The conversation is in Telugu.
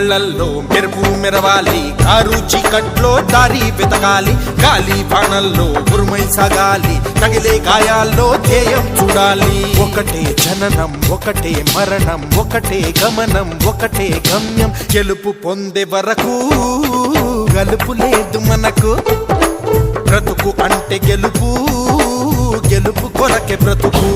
కళ్ళల్లో మెరుపు మెరవాలి, కారు చీకట్లో దారి వెతకాలి, గాలి బాణల్లో ఉరుమై సాగాలి, తగిలే గాయాల్లో ధ్యేయం చూడాలి. ఒకటే జననం, ఒకటే మరణం, ఒకటే గమనం, ఒకటే గమ్యం. గెలుపు పొందే వరకు గలుపు లేదు మనకు. బ్రతుకు అంటే గెలుపు, గెలుపు కొరకే బ్రతుకు.